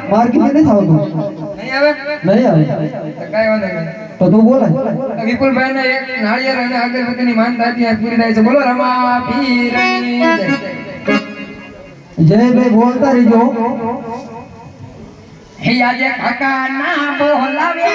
Market में नहीं था तो नहीं आवे तो काय वांधो नहीं तो तू बोला વિપુલ ભાઈ ને એક નાળિયેર અને અગરબત્તીની માનતા ત્યાં પૂરી થાય છે બોલો રમા પીરની जय भाई बोलता रहो હે આજે કાકા ના બોલાવે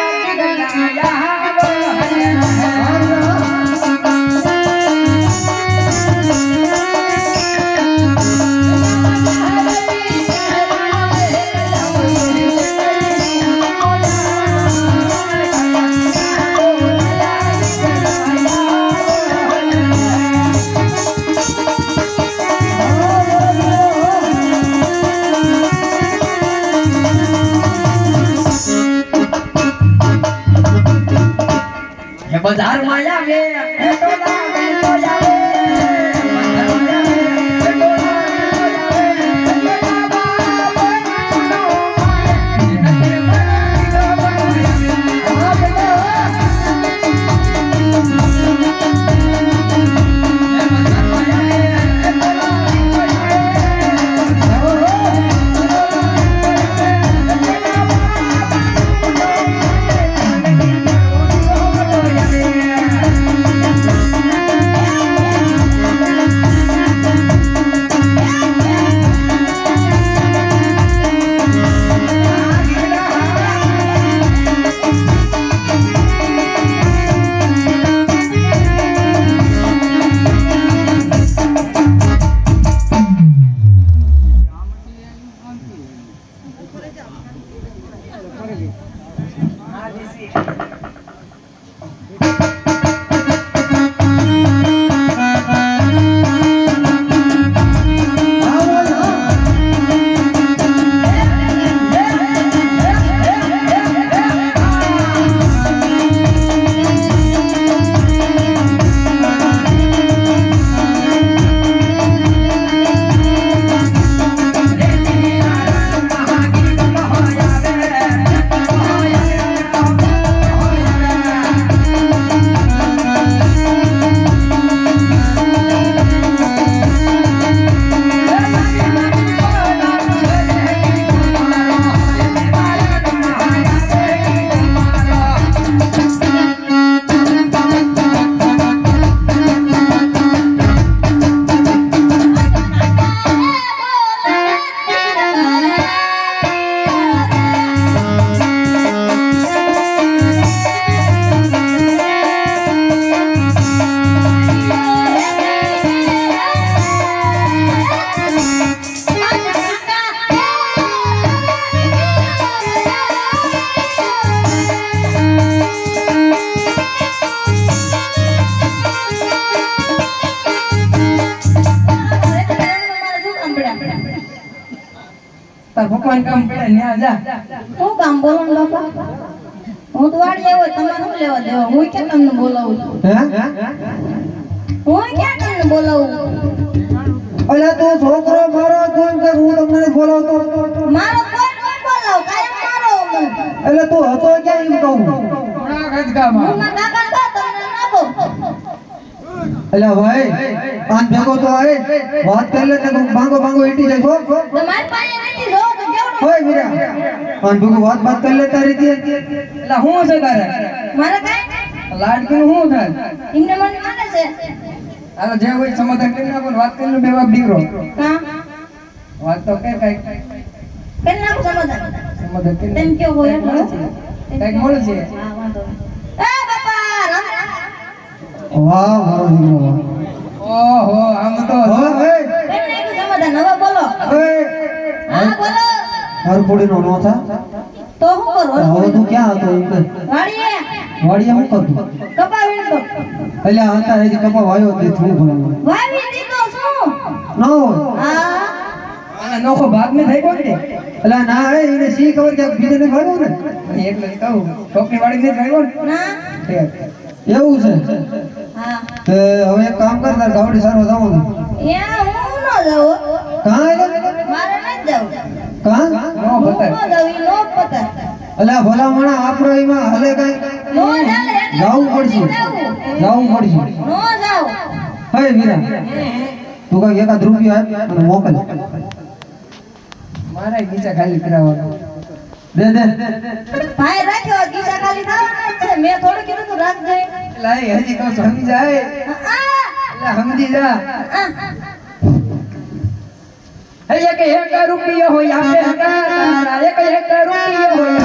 बाजार में आवे टोला में तो आवे ભગવાન કામ પડે ન્યા જા હું કામ બોલો ને બાપા હું તો વાડી આવ્યો તમારે શું લેવા દેવા હું ક્યાં તમને બોલાવું હું ક્યાં તમને બોલાવું અલા તો છોકરો મારો તો એમ કે હું તમને બોલાવતો મારો કોઈ ન બોલાવ કાયમ મારો મને એટલે તું હતો ક્યાં એમ કહું થોડા ગજગામાં હું મારા કાકા તો તમને ના કહું અલા ભાઈ પાન ભેગો તો આય વાત કરી લે ને ભાંગો ભાંગો ઈટી જાય છો તમારી પાસે નથી જો તો કેવડો હોય વીરા પાન ભેગો વાત કરી લે તારી દે એટલે હું છે તારે મારે કાઈ લાડકીનું હું થાય એમને મને માને છે હાલો જે હોય સમાધાન કરી નાખો વાત કરીને બે બાપ દીકરો કા વાત તો કઈ કઈ કેમ ના સમાધાન સમાધાન કરી તેમ કેવો હોય કઈક મળે છે હા વાંધો એ બાપા રામ રામ વાહ મારો દીકરો ઓહો આમ તો ઓય કેમ નાખ્યું સમાધાન હવે બોલો ઓય હા બોલો હરપોડી નો નો થા તો હું કરું હવે તું ક્યાં હતો એમ કે વાડીએ વાડીએ હું કરતો કપા વીણતો એટલે હતા હજી કપા વાયો તે થોડું ભણવાનું વાવી દીધો શું ન હોય હા અને નોખો ભાગ ને થઈ ગયો ને એટલે ના હે એને સી ખબર કે બીજે ને ભાગો ને અને એટલે કહું ટોપી વાળી ને થઈ ગયો ને ના એવું છે હા તે હવે એક કામ કર તાર ગાવડી સારો જવાનું યા હું ન જાઉં કાં એટલે મારે ન જાઉં કાં નો હું બતાય ન જાઉં ઈ નો પતા અલ્યા ભલા મણા આપણો એમાં હાલે કઈ નો ચાલે એટલે જાવું પડશે જાવું પડશે નો જાવ હે વીરા તું કઈ એકાદ રૂપિયો આપ અને મોકલ મારા ગીચા ખાલી કરાવવાનો દે દે ભાઈ રાખ્યો ગીસા ખાલી થવાના જ છે મેં થોડું કીધું તું રાખજે લાય હજી કહું છું, સમજી જાય એટલે સમજી જા એક એક રૂપિયો હોય આપે તારા એક એક રૂપિયો હોય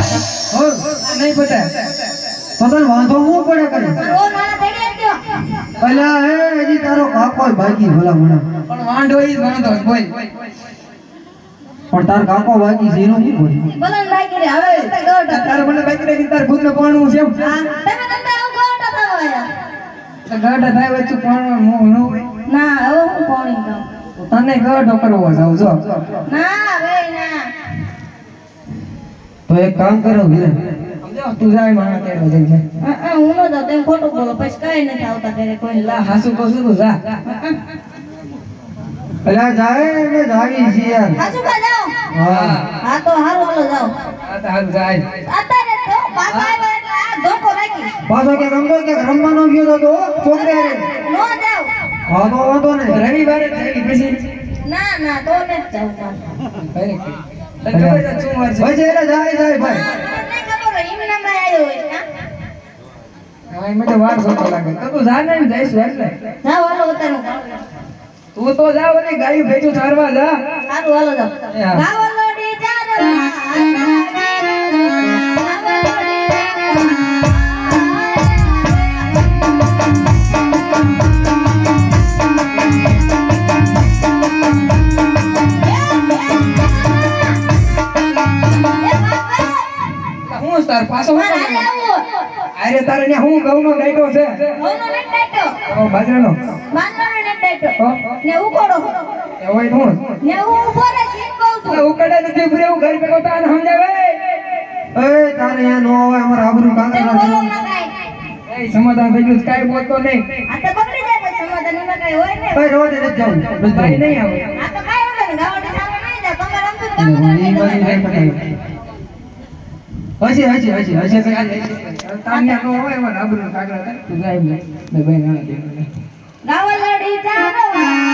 નહીં પતા પતન વાંધો હું પડે કરે ઓ નાના તેડી ગયો અલ્યા હે હજી તારો કાકો બાકી ભલા મણા પણ વાંઢો ઈ જ વાંધો છે, બોલ પણ તાર કાકો બાકી છે એનું શું બોલ બલન લાગી રે હવે તે ગોટ તાર મને બાકી રહી તાર ખુદ ને પાણવું છે એમ તમે તમને હું ગોટ થવા આયા તો ગાઢા થાય વચ્ચે પાણવા મોહ ન હોય ના હવે હું પાણી દઉં તને ગાઢો કરવો જાવ જો ના ભાઈ ના તો એક કામ કરો વીરા સમજો તું જાય મારા કેરો જઈ છે હું નો જાઉં તેમ ખોટું બોલો પછી કઈ નથી આવતા ત્યારે કોઈ લા હાસુ કહું છું તું જા અલ્યા જાય ને જાવી છે યાર હાજુ કા જાઓ હા હા તો હારું હાલો જાઓ આ તો હાલ જાય અત્યારે તો પાછા આવ્યા એટલે આ ધોકો રાખી પાછો કે રમવાનો ગયો તો છોકરે હારે નો જાઓ હા તો વાંધો ને રવિવારે જાય પછી ના ના તો ને જાઉં ભાઈ તને ખબર છે શું વાર છે પછી એટલે જાય ભાઈ મને ખબર હોય એમ નામ આવ્યો હોય કા હા એમાં તો વાર સોતો લાગે તો તું જા ને જઈશું એટલે જાઓ હાલો અત્યારે હું ગાઉં. તું તો જાવ ને ગાયું ભેજું ચારવા જા હારું હાલો જાઓ હા. ગાવો લોડી હું તાર પાછો હું મારે કામ? આવું અરે તારે ને હું ઘઉંનો ગાયડો છે ઘઉંનો નેટ ડાટ્યો ઓ બાજરાનો બાંધવાનો નેટ ડાટ્યો હો? ને ઉકોડો એ હોય હું ને હું ઉભો રહી જીત કહું છું ઉકડે નથી ઉભરે હું ઘર બેઠો તાને સમજાવે એ તારે અહીંયા નો આવે અમાર આબરૂ તે કાંકરા બોલો જેવું. ના કાંઈ. એ સમાધાન થઈ ગયું કાઈ બોલતો નહીં આ તો બગડી જાય પછી સમાધાનમાં કાંઈ હોય ને ભાઈ રોજ નથી જાવું નથી ભાઈ જાવું. નહીં આવે આ તો કાંઈ વાંધો નહીં ગાવડી સામે નહીં જાય તમારે આમ તો એ કામ બાજુ કરવાનું નહીં પકડાય. હજી તાન્યા નો હોય એમાં આબરૂ કાગડા તું જાય ભાઈ ના ગાવા લડી ચારવા